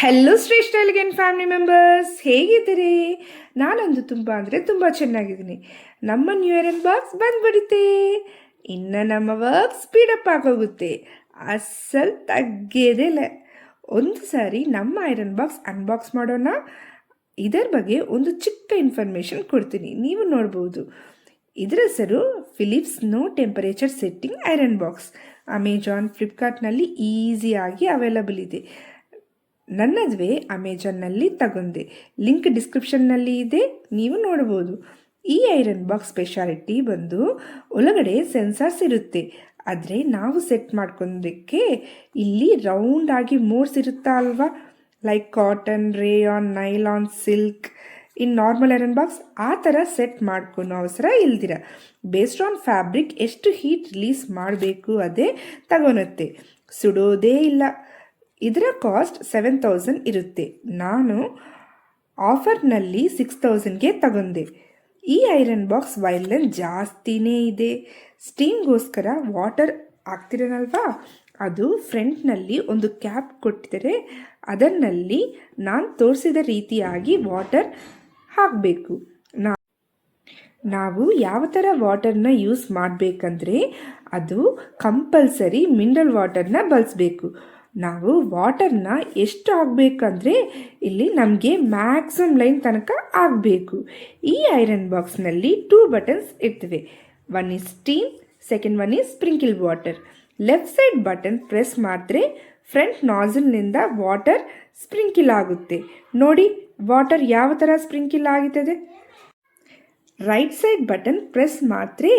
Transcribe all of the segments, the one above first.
Hello ಶ್ರೇಷ್ಠ elegant family members, ಹೇಗಿದ್ದೀರಿ? ನಾನಂದು ತುಂಬ ಚೆನ್ನಾಗಿದ್ದೀನಿ. ನಮ್ಮ ನ್ಯೂ ಇಯರ್ ಬಾಕ್ಸ್ ಬಂದ್ಬಿಡುತ್ತೆ. ಇನ್ನು ನಮ್ಮ ವರ್ಕ್ ಸ್ಪೀಡಪ್ ಆಗೋಗುತ್ತೆ. ಅಸಲ್ ತಗ್ಗೇದೇ ಇಲ್ಲ. ಒಂದು ಸಾರಿ ನಮ್ಮ ಐರನ್ ಬಾಕ್ಸ್ ಅನ್ಬಾಕ್ಸ್ ಮಾಡೋಣ. ಇದರ ಬಗ್ಗೆ ಒಂದು ಚಿಕ್ಕ ಇನ್ಫಾರ್ಮೇಷನ್ ಕೊಡ್ತೀನಿ, ನೀವು ನೋಡ್ಬೋದು. ಇದರ ಹೆಸರು Philips no temperature setting iron box. Amazon, ಫ್ಲಿಪ್ಕಾರ್ಟ್ನಲ್ಲಿ ಈಸಿಯಾಗಿ ಅವೈಲಬಲ್ ಇದೆ. ನನ್ನದುವೆ ಅಮೆಜಾನ್ನಲ್ಲಿ ತಗೊಂಡೆ. ಲಿಂಕ್ ಡಿಸ್ಕ್ರಿಪ್ಷನ್ನಲ್ಲಿ ಇದೆ, ನೀವು ನೋಡ್ಬೋದು. ಈ ಐರನ್ ಬಾಕ್ಸ್ ಸ್ಪೆಷಾಲಿಟಿ ಬಂದು ಒಳಗಡೆ ಸೆನ್ಸಾರ್ಸ್ ಇರುತ್ತೆ. ಆದರೆ ನಾವು ಸೆಟ್ ಮಾಡ್ಕೊಂಡಕ್ಕೆ ಇಲ್ಲಿ ರೌಂಡ್ ಆಗಿ ಮೋಡ್ಸ್ ಇರುತ್ತಾ ಅಲ್ವಾ, like cotton, rayon, nylon, silk. In normal iron box ಆ ಥರ ಸೆಟ್ ಮಾಡ್ಕೊಳೋ ಅವಸರ ಇಲ್ದಿರ ಬೇಸ್ಡ್ ಆನ್ ಫ್ಯಾಬ್ರಿಕ್ ಎಷ್ಟು ಹೀಟ್ ರಿಲೀಸ್ ಮಾಡಬೇಕು ಅದೇ ತಗೊಳುತ್ತೆ, ಸುಡೋದೇ ಇಲ್ಲ. ಇದರ ಕಾಸ್ಟ್ 7,000 ಇರುತ್ತೆ. ನಾನು ಆಫರ್ನಲ್ಲಿ 6,000ಗೆ ತಗೊಂಡೆ. ಈ ಐರನ್ ಬಾಕ್ಸ್ ವೈರ್ಲೆನ್ ಜಾಸ್ತಿನೇ ಇದೆ. ಸ್ಟೀಮ್ಗೋಸ್ಕರ ವಾಟರ್ ಹಾಕ್ತಿರನಲ್ವಾ, ಅದು ಫ್ರಂಟ್ನಲ್ಲಿ ಒಂದು ಕ್ಯಾಪ್ ಕೊಟ್ಟಿದ್ದಾರೆ. ಅದರಲ್ಲಿ ನಾನು ತೋರಿಸಿದ ರೀತಿಯಾಗಿ ವಾಟರ್ ಹಾಕಬೇಕು. ನಾವು ಯಾವ ಥರ ವಾಟರ್ನ ಯೂಸ್ ಮಾಡಬೇಕಂದ್ರೆ ಅದು ಕಂಪಲ್ಸರಿ ಮಿನರಲ್ ವಾಟರ್ನ ಬಳಸಬೇಕು. ನಾವು ವಾಟರ್ನ ಎಷ್ಟು ಆಗಬೇಕಂದ್ರೆ ಇಲ್ಲಿ ನಮಗೆ ಮ್ಯಾಕ್ಸಿಮಮ್ ಲೈನ್ ತನಕ ಆಗಬೇಕು. ಈ ಐರನ್ ಬಾಕ್ಸ್ನಲ್ಲಿ 2 ಬಟನ್ಸ್ ಇರ್ತವೆ. One is steam, second one is sprinkle water. Left side button press ಮಾಡಿದ್ರೆ ಫ್ರಂಟ್ ನಾಝಲ್ನಿಂದ ವಾಟರ್ ಸ್ಪ್ರಿಂಕಿಲ್ ಆಗುತ್ತೆ. ನೋಡಿ ವಾಟರ್ ಯಾವ ಥರ ಸ್ಪ್ರಿಂಕಿಲ್ ಆಗುತ್ತದೆ. ರೈಟ್ ಸೈಡ್ ಬಟನ್ ಪ್ರೆಸ್ ಮಾಡಿದ್ರೆ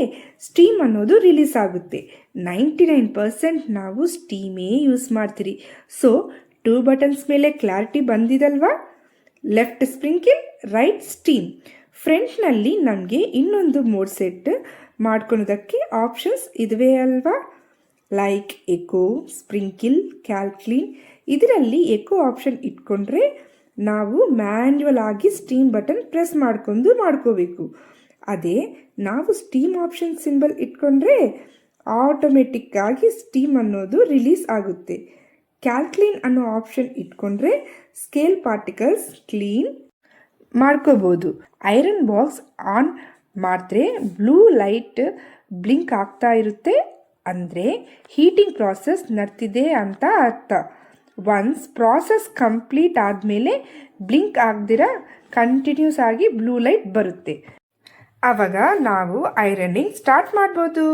ಸ್ಟೀಮ್ ಅನ್ನೋದು ರಿಲೀಸ್ ಆಗುತ್ತೆ. 99% ನಾವು ಸ್ಟೀಮೇ ಯೂಸ್ ಮಾಡ್ತೀರಿ. ಸೊ 2 ಬಟನ್ಸ್ ಮೇಲೆ ಕ್ಲಾರಿಟಿ ಬಂದಿದಲ್ವಾ. Left sprinkle, right steam. ಫ್ರಂಟ್ನಲ್ಲಿ ನಮಗೆ ಇನ್ನೊಂದು ಮೋಡ್ ಸೆಟ್ ಮಾಡ್ಕೊಳೋದಕ್ಕೆ ಆಪ್ಷನ್ಸ್ ಇದುವೇ ಅಲ್ವಾ, ಲೈಕ್ ಎಕೋ, ಸ್ಪ್ರಿಂಕಿಲ್, ಕ್ಯಾಲ್ಕ್ಲೀನ್. ಇದರಲ್ಲಿ ಎಕೋ ಆಪ್ಷನ್ ಇಟ್ಕೊಂಡ್ರೆ ನಾವು ಮ್ಯಾನ್ಯುವಲ್ ಆಗಿ ಸ್ಟೀಮ್ ಬಟನ್ ಪ್ರೆಸ್ ಮಾಡ್ಕೋಬೇಕು. ಅದೇ ನಾವು ಸ್ಟೀಮ್ ಆಪ್ಷನ್ ಸಿಂಬಲ್ ಇಟ್ಕೊಂಡ್ರೆ ಆಟೋಮೆಟಿಕ್ ಆಗಿ ಸ್ಟೀಮ್ ಅನ್ನೋದು ರಿಲೀಸ್ ಆಗುತ್ತೆ. ಕ್ಯಾಲ್ಕ್ಲೀನ್ ಅನ್ನೋ ಆಪ್ಷನ್ ಇಟ್ಕೊಂಡ್ರೆ ಸ್ಕೇಲ್ ಪಾರ್ಟಿಕಲ್ಸ್ ಕ್ಲೀನ್ ಮಾಡ್ಕೋಬೋದು. ಐರನ್ ಬಾಕ್ಸ್ ಆನ್ ಮಾಡಿದ್ರೆ ಬ್ಲೂ ಲೈಟ್ ಬ್ಲಿಂಕ್ ಆಗ್ತಾ ಇರುತ್ತೆ, ಅಂದರೆ ಹೀಟಿಂಗ್ ಪ್ರಾಸೆಸ್ ನಡ್ತಿದೆ ಅಂತ ಅರ್ಥ. ಒನ್ಸ್ ಪ್ರಾಸೆಸ್ ಕಂಪ್ಲೀಟ್ ಆದಮೇಲೆ ಬ್ಲಿಂಕ್ ಆಗದಿರ ಕಂಟಿನ್ಯೂಸ್ ಆಗಿ ಬ್ಲೂ ಲೈಟ್ ಬರುತ್ತೆ. ಆವಾಗ ನಾವು ಐರನ್ನಿಂಗ್ ಸ್ಟಾರ್ಟ್ ಮಾಡ್ಬೋದು.